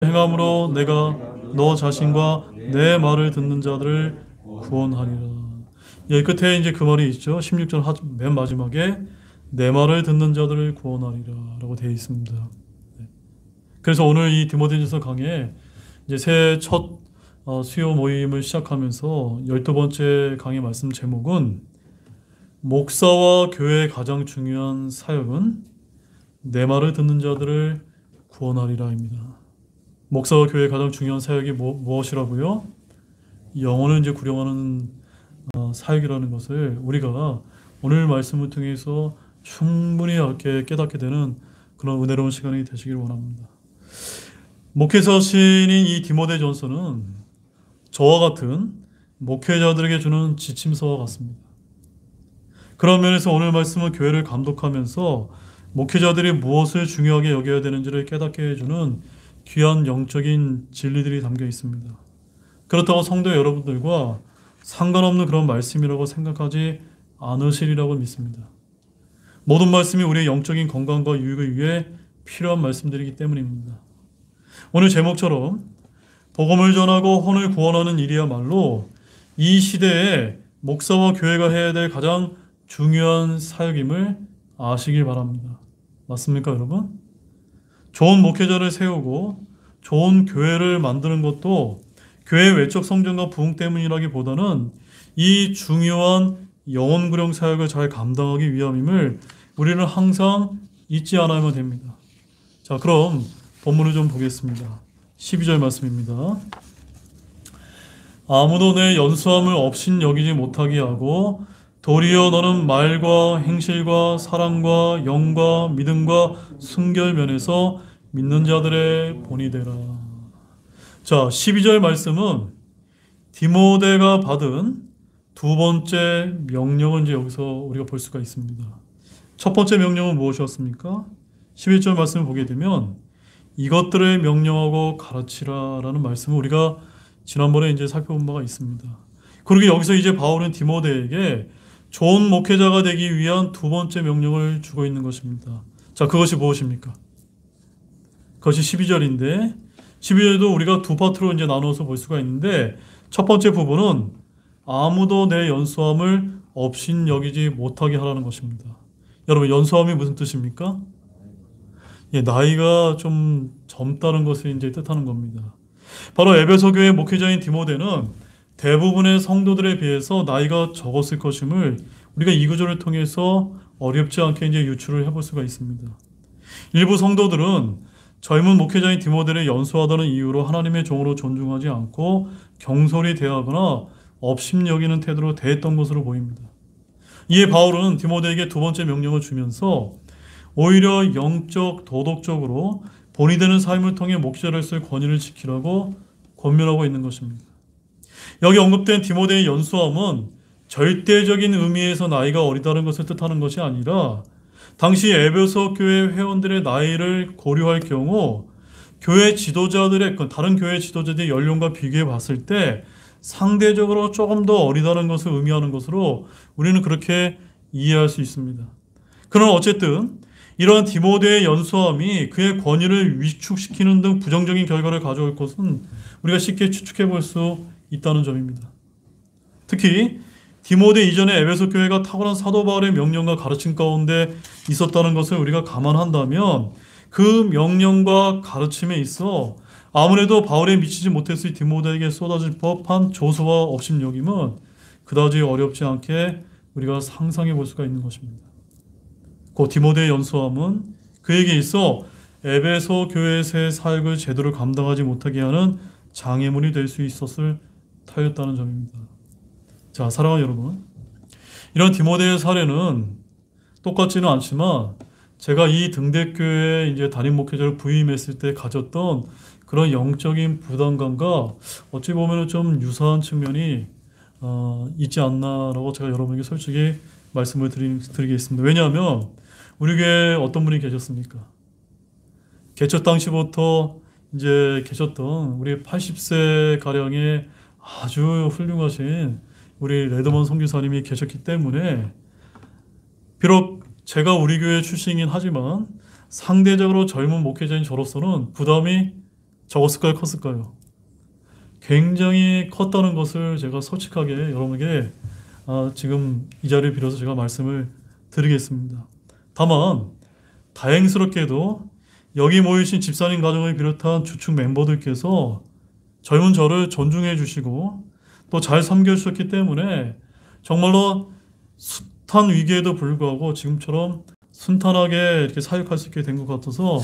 행함으로 내가 너 자신과 내 말을 듣는 자들을 구원하리라. 예, 끝에 이제 그 말이 있죠. 16절 맨 마지막에 내 말을 듣는 자들을 구원하리라 라고 되어 있습니다. 그래서 오늘 이 디모데전서 강의 이제 새 첫 수요 모임을 시작하면서 12번째 강의 말씀 제목은 목사와 교회의 가장 중요한 사역은 내 말을 듣는 자들을 구원하리라입니다. 목사와 교회의 가장 중요한 사역이 무엇이라고요? 영혼을 이제 구령하는 사역이라는 것을 우리가 오늘 말씀을 통해서 충분히 깨닫게 되는 그런 은혜로운 시간이 되시길 원합니다. 목회자신인 이 디모데전서는 저와 같은 목회자들에게 주는 지침서와 같습니다. 그런 면에서 오늘 말씀은 교회를 감독하면서 목회자들이 무엇을 중요하게 여겨야 되는지를 깨닫게 해주는 귀한 영적인 진리들이 담겨 있습니다. 그렇다고 성도 여러분들과 상관없는 그런 말씀이라고 생각하지 않으시리라고 믿습니다. 모든 말씀이 우리의 영적인 건강과 유익을 위해 필요한 말씀들이기 때문입니다. 오늘 제목처럼 복음을 전하고 혼을 구원하는 일이야말로 이 시대에 목사와 교회가 해야 될 가장 중요한 사역임을 아시길 바랍니다. 맞습니까, 여러분? 좋은 목회자를 세우고 좋은 교회를 만드는 것도 교회 외적 성전과 부흥 때문이라기보다는 이 중요한 영혼 구령 사역을 잘 감당하기 위함임을 우리는 항상 잊지 않아야만 됩니다. 자, 그럼 본문을 좀 보겠습니다. 12절 말씀입니다. 아무도 내 연수함을 없인 여기지 못하게 하고 도리어 너는 말과 행실과 사랑과 영과 믿음과 순결 면에서 믿는 자들의 본이 되라. 자, 12절 말씀은 디모데가 받은 두 번째 명령을 이제 여기서 우리가 볼 수가 있습니다. 첫 번째 명령은 무엇이었습니까? 11절 말씀을 보게 되면 이것들을 명령하고 가르치라라는 말씀을 우리가 지난번에 이제 살펴본 바가 있습니다. 그러게 여기서 이제 바울은 디모데에게 좋은 목회자가 되기 위한 두 번째 명령을 주고 있는 것입니다. 자, 그것이 무엇입니까? 그것이 12절인데 12절도 우리가 두 파트로 이제 나눠서 볼 수가 있는데 첫 번째 부분은 아무도 내 연수함을 없인 여기지 못하게 하라는 것입니다. 여러분, 연수함이 무슨 뜻입니까? 예, 나이가 좀 젊다는 것을 이제 뜻하는 겁니다. 바로 에베소 교회 목회자인 디모데는 대부분의 성도들에 비해서 나이가 적었을 것임을 우리가 이 구절을 통해서 어렵지 않게 이제 유추를 해볼 수가 있습니다. 일부 성도들은 젊은 목회자인 디모데를 연수하다는 이유로 하나님의 종으로 존중하지 않고 경솔히 대하거나 업심여기는 태도로 대했던 것으로 보입니다. 이에 바울은 디모데에게 두 번째 명령을 주면서 오히려 영적, 도덕적으로 본이 되는 삶을 통해 목회자를 쓸 권위를 지키라고 권면하고 있는 것입니다. 여기 언급된 디모데의 연수함은 절대적인 의미에서 나이가 어리다는 것을 뜻하는 것이 아니라 당시 에베소 교회 회원들의 나이를 고려할 경우 교회 지도자들의 다른 교회 지도자들의 연령과 비교해 봤을 때 상대적으로 조금 더 어리다는 것을 의미하는 것으로 우리는 그렇게 이해할 수 있습니다. 그러나 어쨌든 이러한 디모데의 연수함이 그의 권위를 위축시키는 등 부정적인 결과를 가져올 것은 우리가 쉽게 추측해 볼 수 있다는 점입니다. 특히 디모데 이전에 에베소 교회가 탁월한 사도 바울의 명령과 가르침 가운데 있었다는 것을 우리가 감안한다면 그 명령과 가르침에 있어 아무래도 바울에 미치지 못했을 디모데에게 쏟아질 법한 조수와 업심여김은 그다지 어렵지 않게 우리가 상상해 볼 수가 있는 것입니다. 그 디모데의 연수함은 그에게 있어 에베소 교회의 새 사역을 제대로 감당하지 못하게 하는 장애물이 될 수 있었을 터였다는 점입니다. 자, 사랑하는 여러분, 이런 디모데의 사례는 똑같지는 않지만 제가 이 등대교회 이제 담임 목회자를 부임했을 때 가졌던 그런 영적인 부담감과 어찌 보면 좀 유사한 측면이 있지 않나라고 제가 여러분에게 솔직히 말씀을 드리겠습니다. 왜냐하면 우리 교회에 어떤 분이 계셨습니까? 개척 당시부터 이제 계셨던 우리 80세 가량의 아주 훌륭하신 우리 레드먼 선교사님이 계셨기 때문에 비록 제가 우리 교회 출신이긴 하지만 상대적으로 젊은 목회자인 저로서는 부담이 적었을까요? 컸을까요? 굉장히 컸다는 것을 제가 솔직하게 여러분에게 지금 이 자리를 빌어서 제가 말씀을 드리겠습니다. 다만 다행스럽게도 여기 모이신 집사님 가정을 비롯한 주축 멤버들께서 젊은 저를 존중해 주시고 또 잘 섬겨 주셨기 때문에 정말로 숱한 위기에도 불구하고 지금처럼 순탄하게 이렇게 사역할 수 있게 된 것 같아서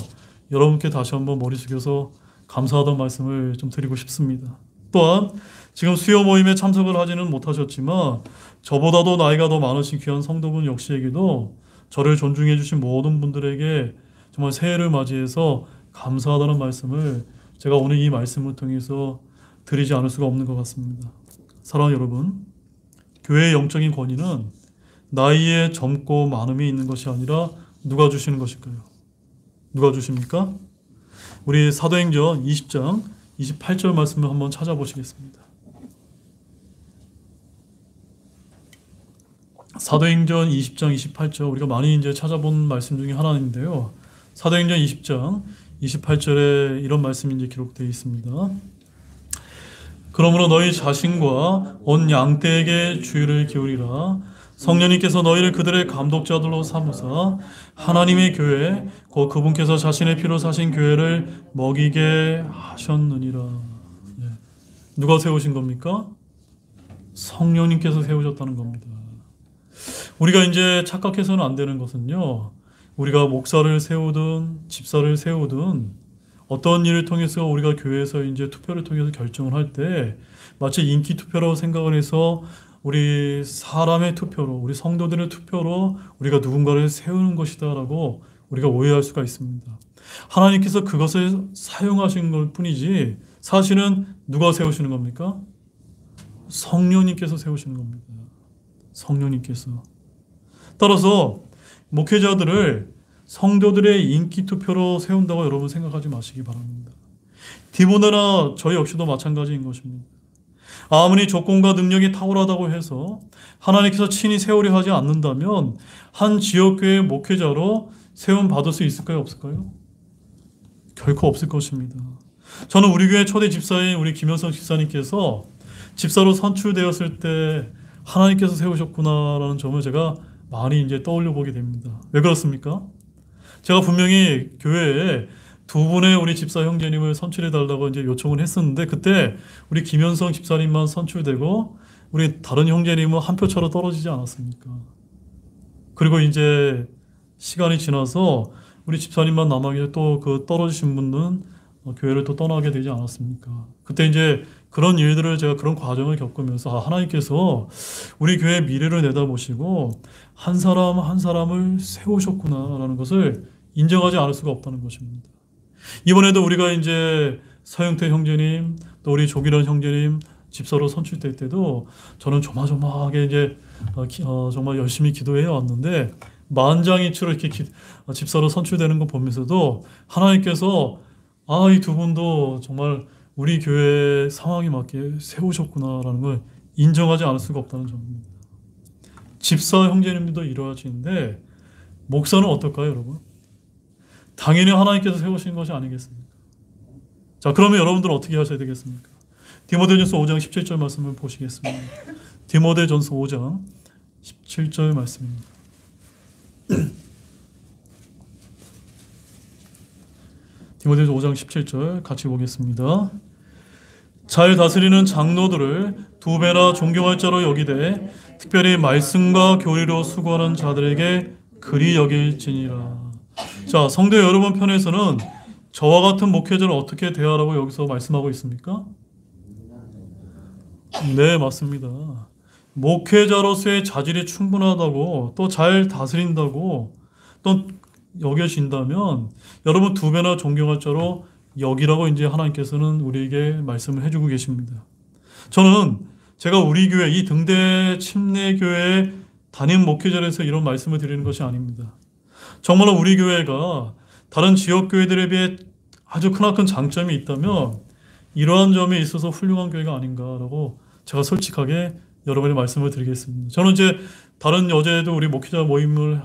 여러분께 다시 한번 머리 숙여서 감사하다는 말씀을 좀 드리고 싶습니다. 또한 지금 수요 모임에 참석을 하지는 못하셨지만 저보다도 나이가 더 많으신 귀한 성도분 역시에게도 저를 존중해 주신 모든 분들에게 정말 새해를 맞이해서 감사하다는 말씀을 제가 오늘 이 말씀을 통해서 드리지 않을 수가 없는 것 같습니다. 사랑하는 여러분, 교회의 영적인 권위는 나이에 젊고 많음이 있는 것이 아니라 누가 주시는 것일까요? 누가 주십니까? 우리 사도행전 20장 28절 말씀을 한번 찾아보시겠습니다. 사도행전 20장 28절 우리가 많이 이제 찾아본 말씀 중에 하나인데요. 사도행전 20장 28절에 이런 말씀이 이제 기록되어 있습니다. 그러므로 너희 자신과 온 양떼에게 주의를 기울이라. 성령님께서 너희를 그들의 감독자들로 삼으사 하나님의 교회 곧 그분께서 자신의 피로 사신 교회를 먹이게 하셨느니라. 예. 누가 세우신 겁니까? 성령님께서 세우셨다는 겁니다. 우리가 이제 착각해서는 안 되는 것은요, 우리가 목사를 세우든 집사를 세우든 어떤 일을 통해서 우리가 교회에서 이제 투표를 통해서 결정을 할 때 마치 인기 투표라고 생각을 해서 우리 사람의 투표로, 우리 성도들의 투표로 우리가 누군가를 세우는 것이다라고 우리가 오해할 수가 있습니다. 하나님께서 그것을 사용하신 것 뿐이지 사실은 누가 세우시는 겁니까? 성령님께서 세우시는 겁니다. 성령님께서. 따라서 목회자들을 성도들의 인기 투표로 세운다고 여러분 생각하지 마시기 바랍니다. 디모데나 저희 역시도 마찬가지인 것입니다. 아무리 조건과 능력이 탁월하다고 해서 하나님께서 친히 세우려 하지 않는다면 한 지역교회 목회자로 세움 받을 수 있을까요? 없을까요? 결코 없을 것입니다. 저는 우리 교회 초대 집사인 우리 김현성 집사님께서 집사로 선출되었을 때 하나님께서 세우셨구나라는 점을 제가 많이 이제 떠올려 보게 됩니다. 왜 그렇습니까? 제가 분명히 교회에 두 분의 우리 집사 형제님을 선출해 달라고 이제 요청을 했었는데 그때 우리 김현성 집사님만 선출되고 우리 다른 형제님은 한 표 차로 떨어지지 않았습니까? 그리고 이제 시간이 지나서 우리 집사님만 남아계셔 또 그 떨어지신 분은 교회를 또 떠나게 되지 않았습니까? 그때 이제 그런 일들을 제가 그런 과정을 겪으면서 하나님께서 우리 교회의 미래를 내다보시고 한 사람 한 사람을 세우셨구나라는 것을 인정하지 않을 수가 없다는 것입니다. 이번에도 우리가 이제 서영태 형제님 또 우리 조기란 형제님 집사로 선출될 때도 저는 조마조마하게 이제 정말 열심히 기도해 왔는데 만장일치로 이렇게 집사로 선출되는 거 보면서도 하나님께서 이 두 분도 정말 우리 교회 상황에 맞게 세우셨구나라는 걸 인정하지 않을 수가 없다는 점입니다. 집사 형제님들도 이러하시는데 목사는 어떨까요, 여러분? 당연히 하나님께서 세우신 것이 아니겠습니까? 자, 그러면 여러분들은 어떻게 하셔야 되겠습니까? 디모데전서 5장 17절 말씀을 보시겠습니다. 디모데전서 5장 17절 말씀입니다. 디모데전서 5장 17절 같이 보겠습니다. 잘 다스리는 장로들을 두 배나 존경할 자로 여기되 특별히 말씀과 교리로 수고하는 자들에게 그리 여길지니라. 자, 성도 여러분 편에서는 저와 같은 목회자를 어떻게 대하라고 여기서 말씀하고 있습니까? 네, 맞습니다. 목회자로서의 자질이 충분하다고 또 잘 다스린다고 또 여겨진다면 여러분 두 배나 존경할 자로 여기라고 이제 하나님께서는 우리에게 말씀을 해주고 계십니다. 저는 제가 우리 교회 이 등대 침례교회 담임 목회자로서 이런 말씀을 드리는 것이 아닙니다. 정말로 우리 교회가 다른 지역 교회들에 비해 아주 크나큰 장점이 있다면 이러한 점에 있어서 훌륭한 교회가 아닌가라고 제가 솔직하게 여러분의 말씀을 드리겠습니다. 저는 이제 다른 어제도 우리 목회자 모임을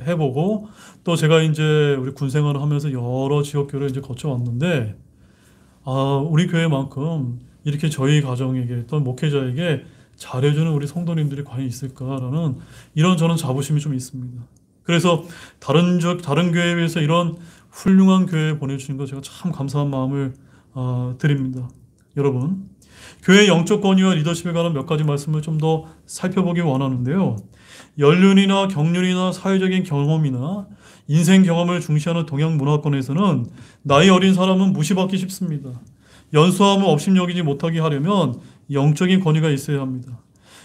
해보고 또 제가 이제 우리 군 생활을 하면서 여러 지역 교회를 이제 거쳐왔는데 우리 교회만큼 이렇게 저희 가정에게 또는 목회자에게 잘해주는 우리 성도님들이 과연 있을까라는 이런 저는 자부심이 좀 있습니다. 그래서 다른 교회에 비해서 이런 훌륭한 교회에 보내주신 것 제가 참 감사한 마음을 드립니다. 여러분, 교회의 영적 권위와 리더십에 관한 몇 가지 말씀을 좀 더 살펴보기 원하는데요. 연륜이나 경륜이나 사회적인 경험이나 인생 경험을 중시하는 동양 문화권에서는 나이 어린 사람은 무시받기 쉽습니다. 연수함을 업신여기지 못하게 하려면 영적인 권위가 있어야 합니다.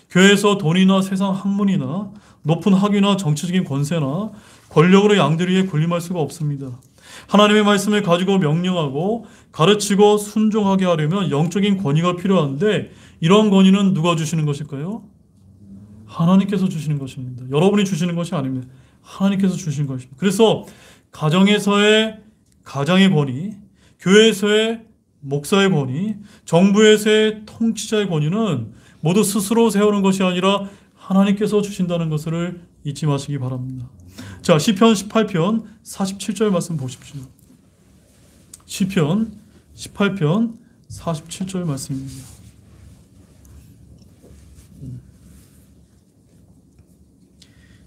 교회에서 돈이나 세상 학문이나 높은 학위나 정치적인 권세나 권력으로 양들 위에 군림할 수가 없습니다. 하나님의 말씀을 가지고 명령하고 가르치고 순종하게 하려면 영적인 권위가 필요한데 이런 권위는 누가 주시는 것일까요? 하나님께서 주시는 것입니다. 여러분이 주시는 것이 아닙니다. 하나님께서 주신 것입니다. 그래서 가정에서의 가장의 권위, 교회에서의 목사의 권위, 정부에서의 통치자의 권위는 모두 스스로 세우는 것이 아니라 하나님께서 주신다는 것을 잊지 마시기 바랍니다. 자, 시편 18편 47절 말씀 보십시오. 시편 18편 47절 말씀입니다.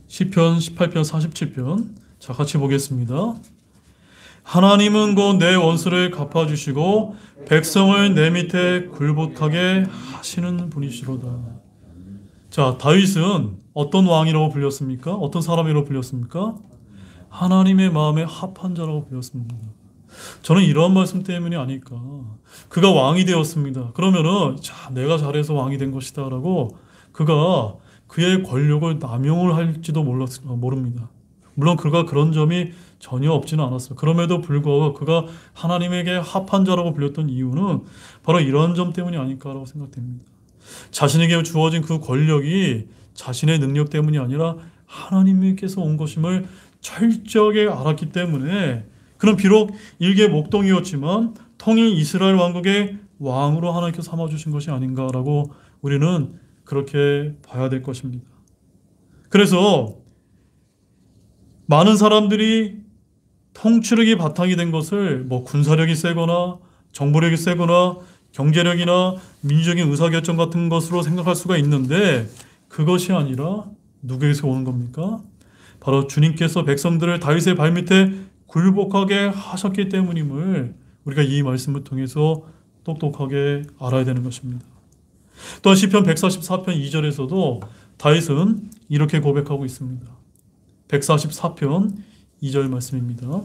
시편 18편 47편 자, 같이 보겠습니다. 하나님은 곧 내 원수를 갚아주시고 백성을 내 밑에 굴복하게 하시는 분이시로다. 자, 다윗은 어떤 왕이라고 불렸습니까? 어떤 사람이라고 불렸습니까? 하나님의 마음에 합한 자라고 불렸습니다. 저는 이런 말씀 때문이 아닐까. 그가 왕이 되었습니다. 그러면은 자, 내가 잘해서 왕이 된 것이다 라고 그가 그의 권력을 남용을 할지도 모릅니다. 물론 그가 그런 점이 전혀 없지는 않았어요. 그럼에도 불구하고 그가 하나님에게 합한 자라고 불렸던 이유는 바로 이런 점 때문이 아닐까라고 생각됩니다. 자신에게 주어진 그 권력이 자신의 능력 때문이 아니라 하나님께서 온 것임을 철저하게 알았기 때문에 그는 비록 일개 목동이었지만 통일 이스라엘 왕국의 왕으로 하나님께서 삼아주신 것이 아닌가라고 우리는 그렇게 봐야 될 것입니다. 그래서 많은 사람들이 통치력이 바탕이 된 것을 군사력이 세거나 정보력이 세거나 경제력이나 민주적인 의사결정 같은 것으로 생각할 수가 있는데 그것이 아니라 누구에게서 오는 겁니까? 바로 주님께서 백성들을 다윗의 발밑에 굴복하게 하셨기 때문임을 우리가 이 말씀을 통해서 똑똑하게 알아야 되는 것입니다. 또한 시편 144편 2절에서도 다윗은 이렇게 고백하고 있습니다. 144편 2절 말씀입니다.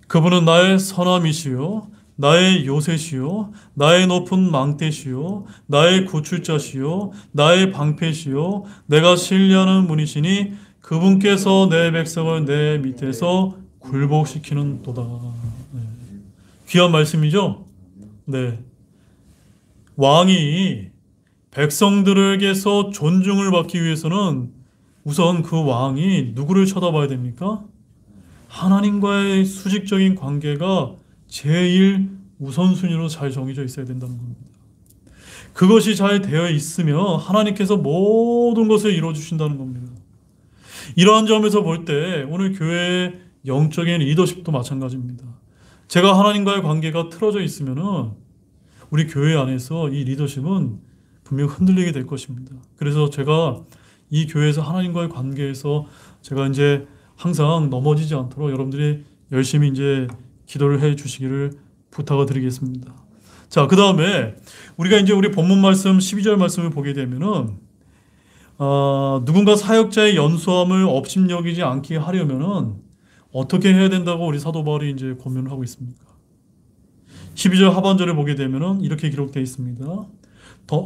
그분은 나의 선함이시요 나의 요새시요 나의 높은 망대시요 나의 구출자시요 나의 방패시요 내가 신뢰하는 분이시니 그분께서 내 백성을 내 밑에서 굴복시키는 도다. 네. 귀한 말씀이죠? 네. 왕이 백성들에게서 존중을 받기 위해서는 우선 그 왕이 누구를 쳐다봐야 됩니까? 하나님과의 수직적인 관계가 제일 우선순위로 잘 정해져 있어야 된다는 겁니다. 그것이 잘 되어 있으면 하나님께서 모든 것을 이루어주신다는 겁니다. 이러한 점에서 볼 때 오늘 교회의 영적인 리더십도 마찬가지입니다. 제가 하나님과의 관계가 틀어져 있으면은 우리 교회 안에서 이 리더십은 분명 흔들리게 될 것입니다. 그래서 제가 이 교회에서 하나님과의 관계에서 제가 이제 항상 넘어지지 않도록 여러분들이 열심히 이제 기도를 해 주시기를 부탁을 드리겠습니다. 자, 그 다음에 우리가 이제 우리 본문 말씀 12절 말씀을 보게 되면은 누군가 사역자의 연수함을 업신여기지 않게 하려면은 어떻게 해야 된다고 우리 사도 바울이 이제 고민을 하고 있습니까? 12절 하반절을 보게 되면은 이렇게 기록되어 있습니다.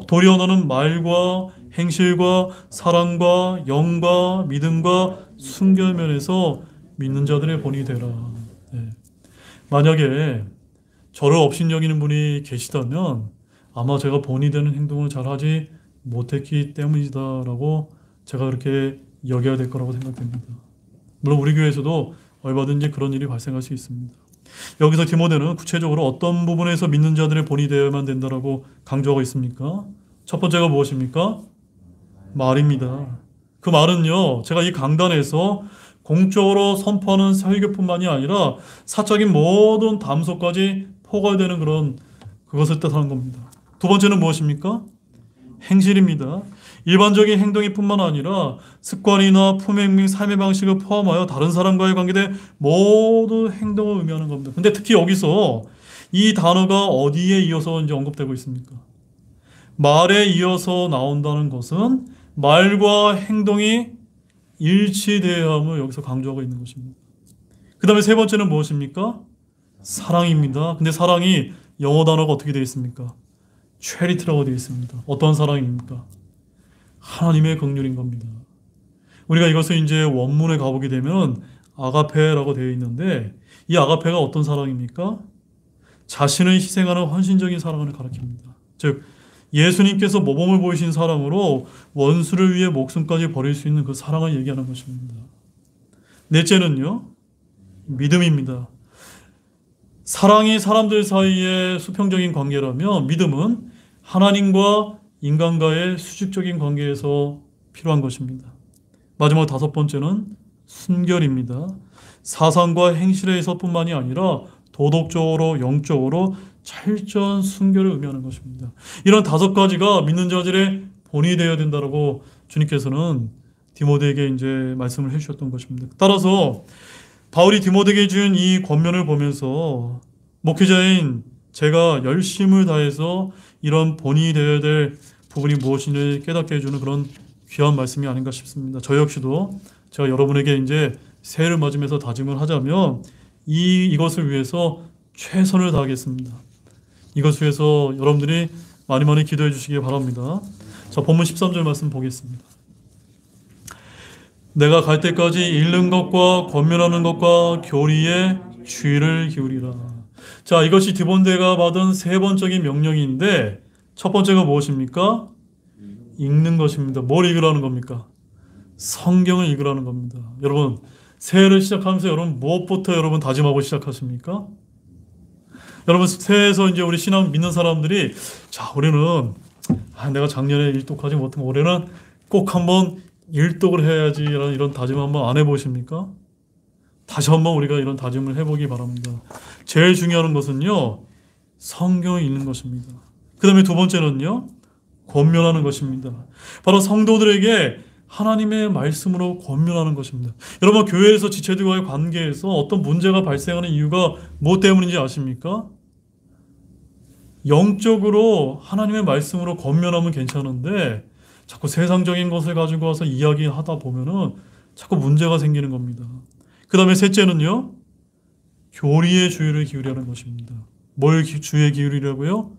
도리어 너는 말과 행실과 사랑과 영과 믿음과 순결면에서 믿는 자들의 본이 되라. 네. 만약에 저를 업신여기는 분이 계시다면 아마 제가 본이 되는 행동을 잘하지 못했기 때문이다라고 제가 그렇게 여겨야 될 거라고 생각됩니다. 물론 우리 교회에서도 얼마든지 그런 일이 발생할 수 있습니다. 여기서 디모데는 구체적으로 어떤 부분에서 믿는 자들의 본이 되어야만 된다라고 강조하고 있습니까? 첫 번째가 무엇입니까? 말입니다. 그 말은요, 제가 이 강단에서 공적으로 선포하는 설교뿐만이 아니라 사적인 모든 담소까지 포괄되는 그런 그것을 뜻하는 겁니다. 두 번째는 무엇입니까? 행실입니다. 일반적인 행동이 뿐만 아니라 습관이나 품행 및 삶의 방식을 포함하여 다른 사람과의 관계대 모든 행동을 의미하는 겁니다. 근데 특히 여기서 이 단어가 어디에 이어서 이제 언급되고 있습니까? 말에 이어서 나온다는 것은 말과 행동이 일치되어야 함을 여기서 강조하고 있는 것입니다. 그 다음에 세 번째는 무엇입니까? 사랑입니다. 근데 사랑이 영어 단어가 어떻게 되어 있습니까? charity라고 되어 있습니다. 어떤 사랑입니까? 하나님의 긍휼인 겁니다. 우리가 이것을 이제 원문에 가보게 되면 아가페라고 되어 있는데 이 아가페가 어떤 사랑입니까? 자신을 희생하는 헌신적인 사랑을 가리킵니다. 즉 예수님께서 모범을 보이신 사랑으로 원수를 위해 목숨까지 버릴 수 있는 그 사랑을 얘기하는 것입니다. 넷째는요, 믿음입니다. 사랑이 사람들 사이의 수평적인 관계라면 믿음은 하나님과 인간과의 수직적인 관계에서 필요한 것입니다. 마지막 다섯 번째는 순결입니다. 사상과 행실에서뿐만이 아니라 도덕적으로 영적으로 철저한 순결을 의미하는 것입니다. 이런 다섯 가지가 믿는 자들의 본이 되어야 된다고 주님께서는 디모데에게 이제 말씀을 해주셨던 것입니다. 따라서 바울이 디모데에게 준 이 권면을 보면서 목회자인 제가 열심을 다해서 이런 본이 되어야 될 부분이 무엇인지 깨닫게 해주는 그런 귀한 말씀이 아닌가 싶습니다. 저 역시도 제가 여러분에게 이제 새해를 맞으면서 다짐을 하자면 이것을 위해서 최선을 다하겠습니다. 이것을 위해서 여러분들이 많이 많이 기도해 주시기 바랍니다. 자, 본문 13절 말씀 보겠습니다. 내가 갈 때까지 읽는 것과 권면하는 것과 교리에 주의를 기울이라. 자, 이것이 디모데가 받은 세 번째적인 명령인데 첫 번째가 무엇입니까? 읽는 것입니다. 뭘 읽으라는 겁니까? 성경을 읽으라는 겁니다. 여러분, 새해를 시작하면서 여러분 무엇부터 여러분 다짐하고 시작하십니까? 여러분 새해에서 이제 우리 신앙 믿는 사람들이 자, 우리는 내가 작년에 일독하지 못하면 올해는 꼭 한번 일독을 해야지 이런 다짐 한번 안 해보십니까? 다시 한번 우리가 이런 다짐을 해보기 바랍니다. 제일 중요한 것은요, 성경을 읽는 것입니다. 그 다음에 두 번째는요, 권면하는 것입니다. 바로 성도들에게 하나님의 말씀으로 권면하는 것입니다. 여러분 교회에서 지체들과의 관계에서 어떤 문제가 발생하는 이유가 무엇 때문인지 아십니까? 영적으로 하나님의 말씀으로 권면하면 괜찮은데 자꾸 세상적인 것을 가지고 와서 이야기하다 보면은 자꾸 문제가 생기는 겁니다. 그 다음에 셋째는요, 교리의 주의를 기울이라는 것입니다. 뭘 주의에 기울이라고요?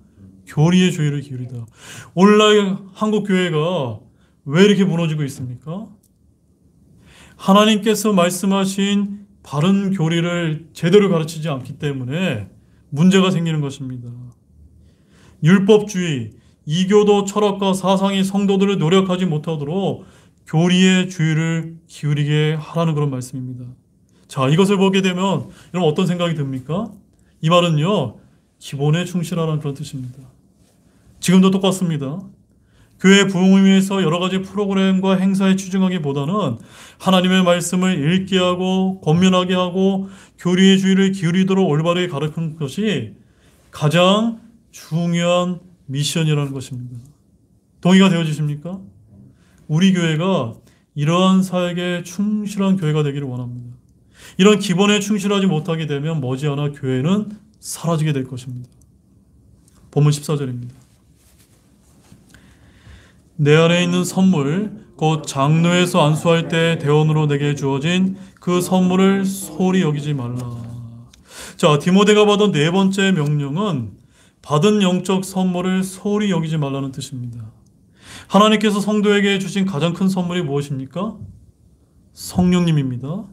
교리의 주의를 기울이다. 오늘날 한국 교회가 왜 이렇게 무너지고 있습니까? 하나님께서 말씀하신 바른 교리를 제대로 가르치지 않기 때문에 문제가 생기는 것입니다. 율법주의, 이교도 철학과 사상이 성도들을 노력하지 못하도록 교리의 주의를 기울이게 하라는 그런 말씀입니다. 자, 이것을 보게 되면 여러분 어떤 생각이 듭니까? 이 말은요, 기본에 충실하라는 그런 뜻입니다. 지금도 똑같습니다. 교회 부흥을 위해서 여러 가지 프로그램과 행사에 추진하기보다는 하나님의 말씀을 읽게 하고 권면하게 하고 교리의 주의를 기울이도록 올바르게 가르치는 것이 가장 중요한 미션이라는 것입니다. 동의가 되어지십니까? 우리 교회가 이러한 사역에 충실한 교회가 되기를 원합니다. 이런 기본에 충실하지 못하게 되면 머지않아 교회는 사라지게 될 것입니다. 본문 14절입니다. 내 안에 있는 선물, 곧 장로에서 안수할 때 대원으로 내게 주어진 그 선물을 소홀히 여기지 말라. 자, 디모데가 받은 네 번째 명령은 받은 영적 선물을 소홀히 여기지 말라는 뜻입니다. 하나님께서 성도에게 주신 가장 큰 선물이 무엇입니까? 성령님입니다.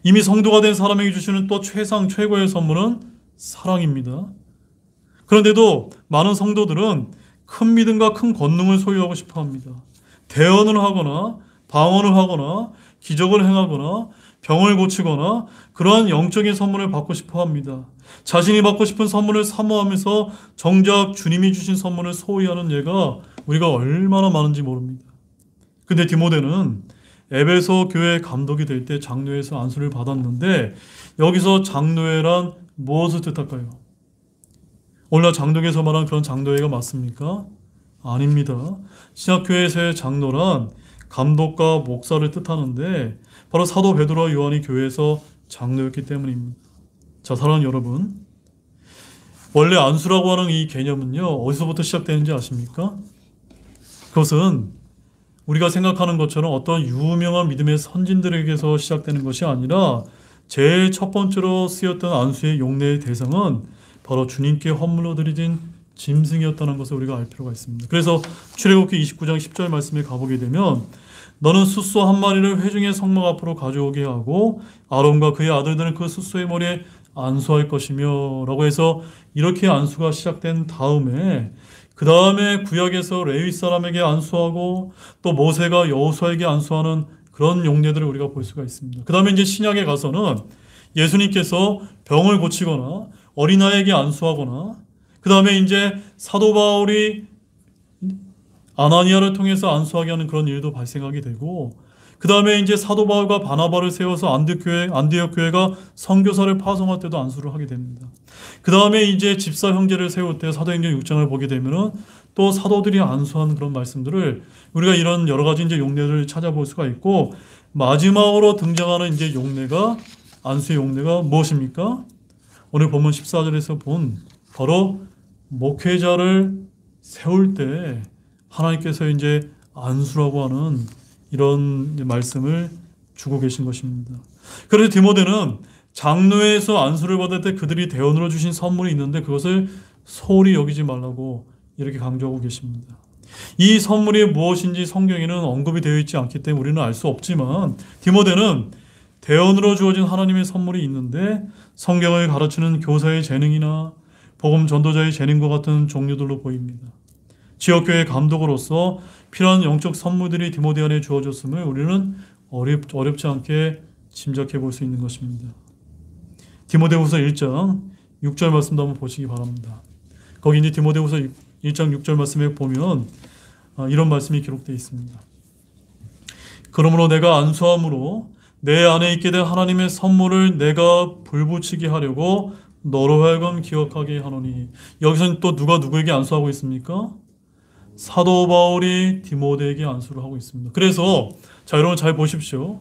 이미 성도가 된 사람에게 주시는 또 최고의 선물은 사랑입니다. 그런데도 많은 성도들은 큰 믿음과 큰 권능을 소유하고 싶어 합니다. 대언을 하거나 방언을 하거나 기적을 행하거나 병을 고치거나 그러한 영적인 선물을 받고 싶어 합니다. 자신이 받고 싶은 선물을 사모하면서 정작 주님이 주신 선물을 소홀히 하는 예가 우리가 얼마나 많은지 모릅니다. 근데 디모데는 에베소 교회 감독이 될 때 장로회에서 안수를 받았는데 여기서 장로회란 무엇을 뜻할까요? 오늘날 장독에서 말한 그런 장로회가 맞습니까? 아닙니다. 신약교회에서의 장로란 감독과 목사를 뜻하는데 바로 사도 베드로와 요한이 교회에서 장로였기 때문입니다. 자, 사랑하는 여러분, 원래 안수라고 하는 이 개념은요, 어디서부터 시작되는지 아십니까? 그것은 우리가 생각하는 것처럼 어떤 유명한 믿음의 선진들에게서 시작되는 것이 아니라 제일 첫 번째로 쓰였던 안수의 용례의 대상은 바로 주님께 헌물로 드려진 짐승이었다는 것을 우리가 알 필요가 있습니다. 그래서 출애굽기 29장 10절 말씀에 가보게 되면 너는 숫소 한 마리를 회중의 성막 앞으로 가져오게 하고 아론과 그의 아들들은 그 숫소의 머리에 안수할 것이며 라고 해서 이렇게 안수가 시작된 다음에 그 다음에 구약에서 레위 사람에게 안수하고 또 모세가 여호수아에게 안수하는 그런 용례들을 우리가 볼 수가 있습니다. 그 다음에 이제 신약에 가서는 예수님께서 병을 고치거나 어린아이에게 안수하거나 그 다음에 이제 사도 바울이 아나니아를 통해서 안수하게 하는 그런 일도 발생하게 되고 그 다음에 이제 사도 바울과 바나바를 세워서 안디옥 교회가 선교사를 파송할 때도 안수를 하게 됩니다. 그 다음에 이제 집사 형제를 세울 때 사도행전 6장을 보게 되면은 또 사도들이 안수한 그런 말씀들을 우리가 이런 여러 가지 이제 용례를 찾아볼 수가 있고 마지막으로 등장하는 이제 용례가 안수의 용례가 무엇입니까? 오늘 본문 14절에서 본 바로 목회자를 세울 때 하나님께서 이제 안수라고 하는 이런 말씀을 주고 계신 것입니다. 그래서 디모데는 장로회에서 안수를 받을 때 그들이 대언으로 주신 선물이 있는데 그것을 소홀히 여기지 말라고 이렇게 강조하고 계십니다. 이 선물이 무엇인지 성경에는 언급이 되어 있지 않기 때문에 우리는 알 수 없지만 디모데는 대언으로 주어진 하나님의 선물이 있는데 성경을 가르치는 교사의 재능이나 복음 전도자의 재능과 같은 종류들로 보입니다. 지역교회 감독으로서 필요한 영적 선물들이 디모데 안에 주어졌음을 우리는 어렵지 않게 짐작해 볼 수 있는 것입니다. 디모데후서 1장 6절 말씀도 한번 보시기 바랍니다. 거기 이제 디모데후서 1장 6절 말씀에 보면 이런 말씀이 기록되어 있습니다. 그러므로 내가 안수함으로 내 안에 있게 된 하나님의 선물을 내가 불붙이게 하려고 너로 하여금 기억하게 하노니. 여기서는 또 누가 누구에게 안수하고 있습니까? 사도 바울이 디모데에게 안수를 하고 있습니다. 그래서 자 여러분 잘 보십시오.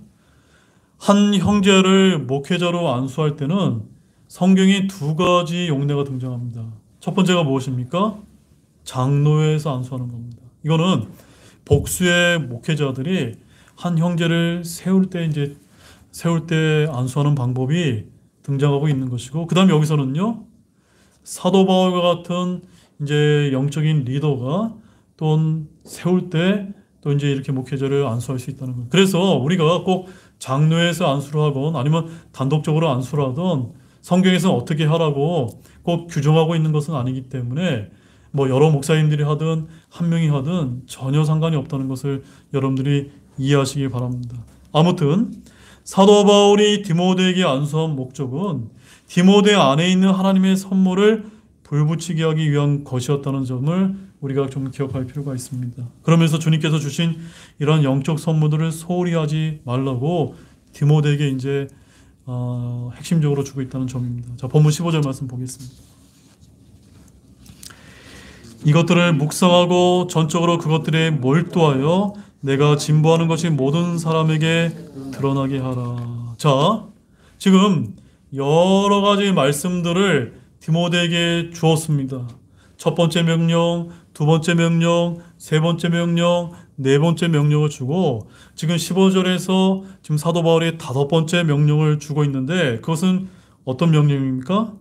한 형제를 목회자로 안수할 때는 성경에 두 가지 용례가 등장합니다. 첫 번째가 무엇입니까? 장로회에서 안수하는 겁니다. 이거는 복수의 목회자들이 한 형제를 세울 때 안수하는 방법이 등장하고 있는 것이고, 그 다음에 여기서는요, 사도 바울과 같은 이제 영적인 리더가 또 세울 때 또 이제 이렇게 목회자를 안수할 수 있다는 거예요. 그래서 우리가 꼭 장로회에서 안수를 하건 아니면 단독적으로 안수를 하던 성경에서 어떻게 하라고 꼭 규정하고 있는 것은 아니기 때문에 뭐 여러 목사님들이 하든 한 명이 하든 전혀 상관이 없다는 것을 여러분들이 이해하시기 바랍니다. 아무튼 사도 바울이 디모데에게 안수한 목적은 디모데 안에 있는 하나님의 선물을 불붙이게 하기 위한 것이었다는 점을 우리가 좀 기억할 필요가 있습니다. 그러면서 주님께서 주신 이런 영적 선물들을 소홀히 하지 말라고 디모데에게 이제 핵심적으로 주고 있다는 점입니다. 자, 본문 15절 말씀 보겠습니다. 이것들을 묵상하고 전적으로 그것들에 몰두하여 내가 진보하는 것이 모든 사람에게 드러나게 하라. 자, 지금 여러 가지 말씀들을 디모데에게 주었습니다. 첫 번째 명령, 두 번째 명령, 세 번째 명령, 네 번째 명령을 주고 지금 15절에서 지금 사도 바울이 다섯 번째 명령을 주고 있는데 그것은 어떤 명령입니까?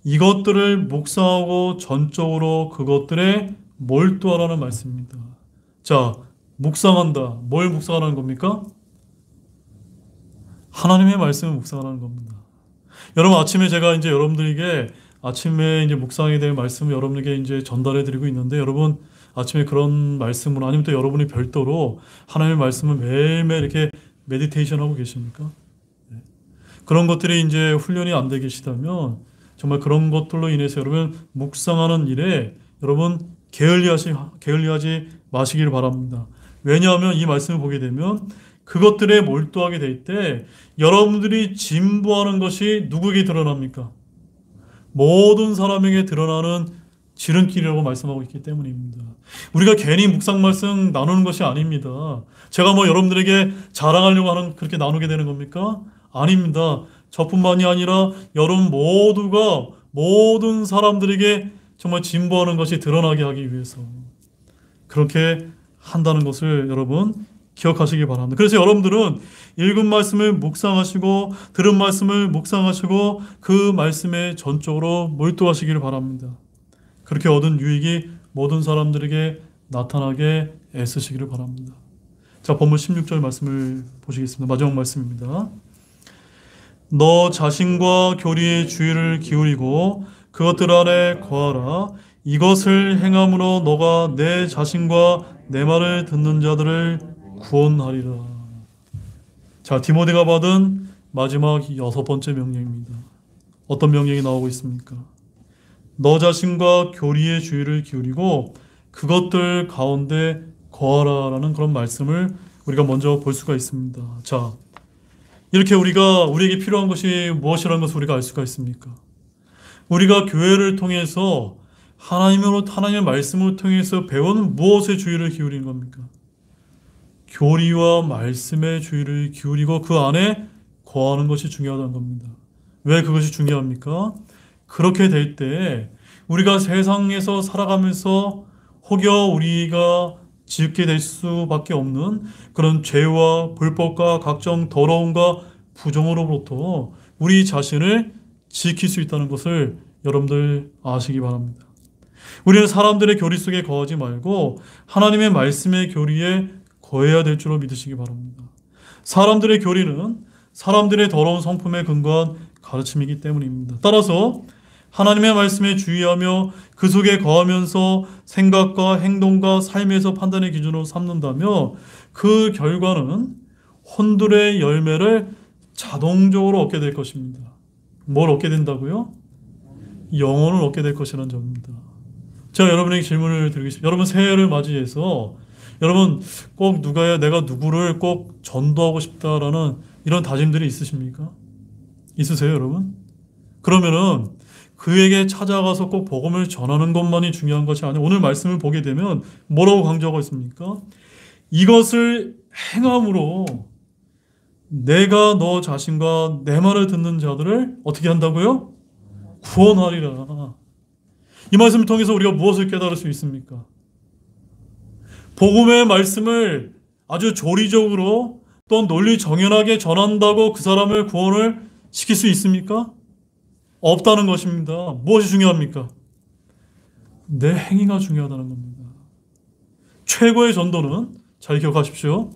이것들을 묵상하고 전적으로 그것들에 몰두하라는 말씀입니다. 자, 묵상한다. 뭘 묵상하라는 겁니까? 하나님의 말씀을 묵상하라는 겁니다. 여러분 아침에 제가 이제 여러분들에게 아침에 이제 묵상에 대한 말씀을 여러분에게 이제 전달해 드리고 있는데 여러분 아침에 그런 말씀으로 아니면 또 여러분이 별도로 하나님의 말씀을 매일매일 이렇게 메디테이션 하고 계십니까? 네. 그런 것들이 이제 훈련이 안 되고 계시다면 정말 그런 것들로 인해서 여러분 묵상하는 일에 여러분 게을리하지 마시기를 바랍니다. 왜냐하면 이 말씀을 보게 되면 그것들에 몰두하게 될 때 여러분들이 진보하는 것이 누구에게 드러납니까? 모든 사람에게 드러나는 지름길이라고 말씀하고 있기 때문입니다. 우리가 괜히 묵상 말씀 나누는 것이 아닙니다. 제가 뭐 여러분들에게 자랑하려고 하는 그렇게 나누게 되는 겁니까? 아닙니다. 저뿐만이 아니라 여러분 모두가 모든 사람들에게 정말 진보하는 것이 드러나게 하기 위해서 그렇게 한다는 것을 여러분 기억하시기 바랍니다. 그래서 여러분들은 읽은 말씀을 묵상하시고 들은 말씀을 묵상하시고 그 말씀에 전적으로 몰두하시기를 바랍니다. 그렇게 얻은 유익이 모든 사람들에게 나타나게 애쓰시기를 바랍니다. 자, 본문 16절 말씀을 보시겠습니다. 마지막 말씀입니다. 너 자신과 교리의 주의를 기울이고 그것들 안에 거하라. 이것을 행함으로 너가 내 자신과 내 말을 듣는 자들을 구원하리라. 자, 디모데가 받은 마지막 6번째 명령입니다. 어떤 명령이 나오고 있습니까? 너 자신과 교리의 주의를 기울이고 그것들 가운데 거하라라는 그런 말씀을 우리가 먼저 볼 수가 있습니다. 자, 이렇게 우리에게 필요한 것이 무엇이라는 것을 우리가 알 수가 있습니까? 우리가 교회를 통해서 하나님의 말씀을 통해서 배운 무엇에 주의를 기울이는 겁니까? 교리와 말씀에 주의를 기울이고 그 안에 거하는 것이 중요하다는 겁니다. 왜 그것이 중요합니까? 그렇게 될 때 우리가 세상에서 살아가면서 혹여 우리가 짓게 될 수밖에 없는 그런 죄와 불법과 각종 더러움과 부정으로부터 우리 자신을 지킬 수 있다는 것을 여러분들 아시기 바랍니다. 우리는 사람들의 교리 속에 거하지 말고 하나님의 말씀의 교리에 거해야 될 줄로 믿으시기 바랍니다. 사람들의 교리는 사람들의 더러운 성품에 근거한 가르침이기 때문입니다. 따라서 하나님의 말씀에 주의하며 그 속에 거하면서 생각과 행동과 삶에서 판단의 기준으로 삼는다며 그 결과는 혼들의 열매를 자동적으로 얻게 될 것입니다. 뭘 얻게 된다고요? 영혼을 얻게 될 것이라는 점입니다. 제가 여러분에게 질문을 드리겠습니다. 여러분 새해를 맞이해서 여러분 꼭 내가 누구를 꼭 전도하고 싶다라는 이런 다짐들이 있으십니까? 있으세요, 여러분? 그러면은 그에게 찾아가서 꼭 복음을 전하는 것만이 중요한 것이 아니라 오늘 말씀을 보게 되면 뭐라고 강조하고 있습니까? 이것을 행함으로 내가 너 자신과 내 말을 듣는 자들을 어떻게 한다고요? 구원하리라. 이 말씀을 통해서 우리가 무엇을 깨달을 수 있습니까? 복음의 말씀을 아주 조리적으로 또 논리 정연하게 전한다고 그 사람을 구원을 시킬 수 있습니까? 없다는 것입니다. 무엇이 중요합니까? 내 행위가 중요하다는 겁니다. 최고의 전도는 잘 기억하십시오.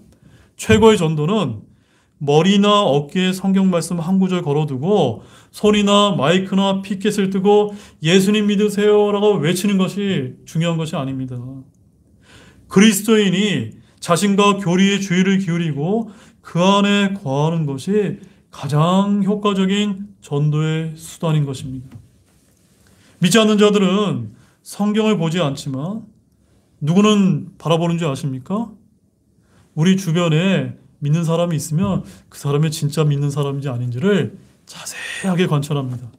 최고의 전도는 머리나 어깨에 성경 말씀 한 구절 걸어두고 손이나 마이크나 피켓을 뜨고 예수님 믿으세요라고 외치는 것이 중요한 것이 아닙니다. 그리스도인이 자신과 교리의 주의를 기울이고 그 안에 거하는 것이 가장 효과적인 전도의 수단인 것입니다. 믿지 않는 자들은 성경을 보지 않지만 누구는 바라보는 줄 아십니까? 우리 주변에 믿는 사람이 있으면 그 사람이 진짜 믿는 사람인지 아닌지를 자세하게 관찰합니다.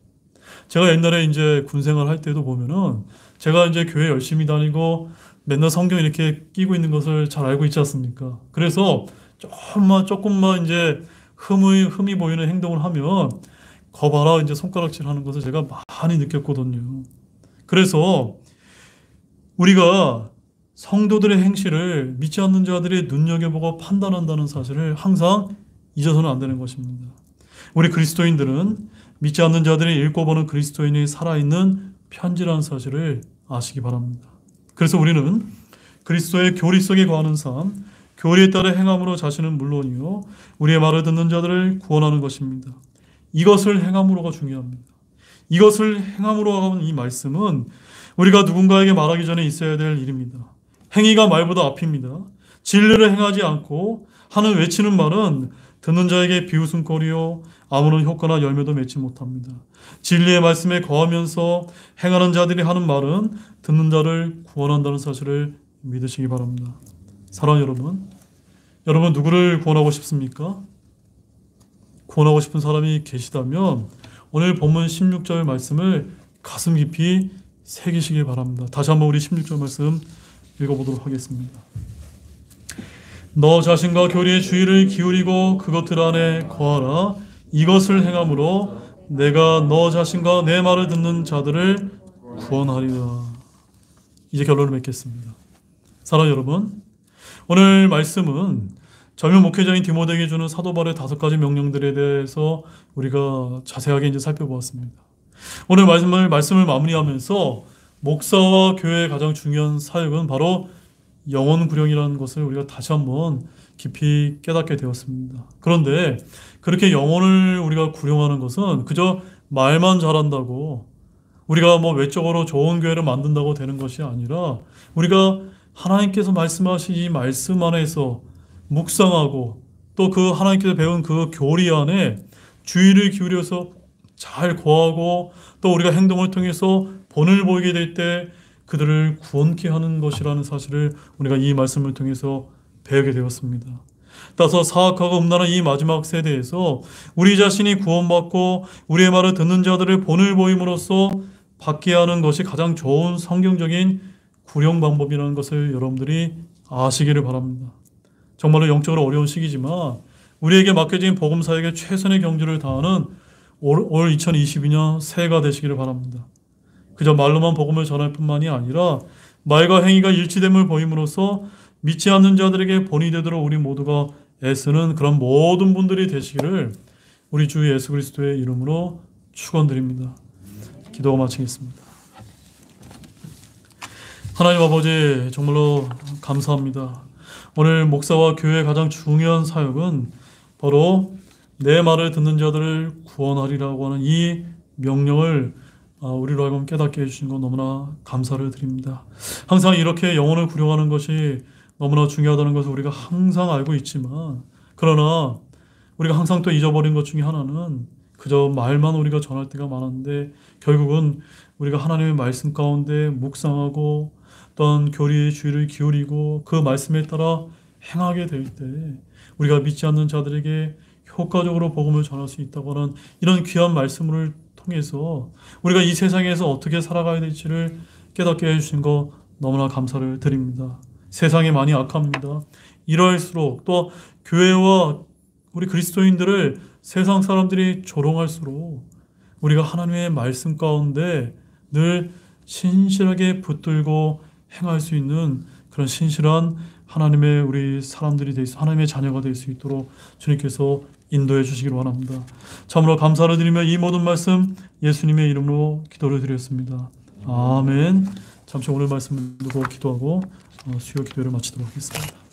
제가 옛날에 이제 군생활 할 때도 보면은 제가 이제 교회 열심히 다니고 맨날 성경 이렇게 끼고 있는 것을 잘 알고 있지 않습니까? 그래서 조금만 이제 흠이 보이는 행동을 하면 거 봐라 이제 손가락질 하는 것을 제가 많이 느꼈거든요. 그래서 우리가 성도들의 행실을 믿지 않는 자들이 눈여겨보고 판단한다는 사실을 항상 잊어서는 안 되는 것입니다. 우리 그리스도인들은 믿지 않는 자들이 읽고 보는 그리스도인이 살아있는 편지라는 사실을 아시기 바랍니다. 그래서 우리는 그리스도의 교리 속에 거하는 삶, 교리에 따라 행함으로 자신은 물론이요 우리의 말을 듣는 자들을 구원하는 것입니다. 이것을 행함으로가 중요합니다. 이것을 행함으로 하는 이 말씀은 우리가 누군가에게 말하기 전에 있어야 될 일입니다. 행위가 말보다 앞입니다. 진리를 행하지 않고 하는 외치는 말은 듣는 자에게 비웃음거리요 아무런 효과나 열매도 맺지 못합니다. 진리의 말씀에 거하면서 행하는 자들이 하는 말은 듣는 자를 구원한다는 사실을 믿으시기 바랍니다. 사랑하는 여러분, 여러분 누구를 구원하고 싶습니까? 구원하고 싶은 사람이 계시다면 오늘 본문 16절 말씀을 가슴 깊이 새기시길 바랍니다. 다시 한번 우리 16절 말씀 읽어보도록 하겠습니다. 너 자신과 교리의 주의를 기울이고 그것들 안에 거하라. 이것을 행함으로 내가 너 자신과 내 말을 듣는 자들을 구원하리라. 이제 결론을 맺겠습니다. 사랑하는 여러분, 오늘 말씀은 젊은 목회자인 디모데에게 주는 사도 바울의 5가지 명령들에 대해서 우리가 자세하게 이제 살펴보았습니다. 오늘 말씀을 마무리하면서 목사와 교회의 가장 중요한 사역은 바로 영혼 구령이라는 것을 우리가 다시 한번 깊이 깨닫게 되었습니다. 그런데 그렇게 영혼을 우리가 구령하는 것은 그저 말만 잘한다고 우리가 뭐 외적으로 좋은 교회를 만든다고 되는 것이 아니라 우리가 하나님께서 말씀하신 이 말씀 안에서 묵상하고 또 그 하나님께서 배운 그 교리 안에 주의를 기울여서 잘 거하고 또 우리가 행동을 통해서 본을 보이게 될 때 그들을 구원케 하는 것이라는 사실을 우리가 이 말씀을 통해서 배우게 되었습니다. 따라서 사악하고 음란한 이 마지막 세대에서 우리 자신이 구원받고 우리의 말을 듣는 자들을 본을 보임으로써 받게 하는 것이 가장 좋은 성경적인 구령 방법이라는 것을 여러분들이 아시기를 바랍니다. 정말로 영적으로 어려운 시기지만 우리에게 맡겨진 복음 사역에 최선의 경주를 다하는 올 2022년 새해가 되시기를 바랍니다. 그저 말로만 복음을 전할 뿐만이 아니라 말과 행위가 일치됨을 보임으로써 믿지 않는 자들에게 본이 되도록 우리 모두가 애쓰는 그런 모든 분들이 되시기를 우리 주 예수 그리스도의 이름으로 축원드립니다. 기도가 마치겠습니다. 하나님 아버지, 정말로 감사합니다. 오늘 목사와 교회의 가장 중요한 사역은 바로 내 말을 듣는 자들을 구원하리라고 하는 이 명령을 우리로 하여금 깨닫게 해주신 것 너무나 감사를 드립니다. 항상 이렇게 영혼을 구령하는 것이 너무나 중요하다는 것을 우리가 항상 알고 있지만, 그러나 우리가 항상 또 잊어버린 것 중에 하나는 그저 말만 우리가 전할 때가 많았는데 결국은 우리가 하나님의 말씀 가운데 묵상하고 또한 교리의 주의를 기울이고 그 말씀에 따라 행하게 될 때 우리가 믿지 않는 자들에게 효과적으로 복음을 전할 수 있다고 하는 이런 귀한 말씀을 통해서 우리가 이 세상에서 어떻게 살아가야 될지를 깨닫게 해주신 것 너무나 감사를 드립니다. 세상이 많이 악합니다. 이럴수록 또 교회와 우리 그리스도인들을 세상 사람들이 조롱할수록 우리가 하나님의 말씀 가운데 늘 신실하게 붙들고 행할 수 있는 그런 신실한 하나님의 우리 사람들이 하나님의 자녀가 될 수 있도록 주님께서 인도해 주시기를 원합니다. 참으로 감사를 드리며 이 모든 말씀 예수님의 이름으로 기도를 드렸습니다. 아멘. 잠시 오늘 말씀 듣고 기도하고 수요 기도를 마치도록 하겠습니다.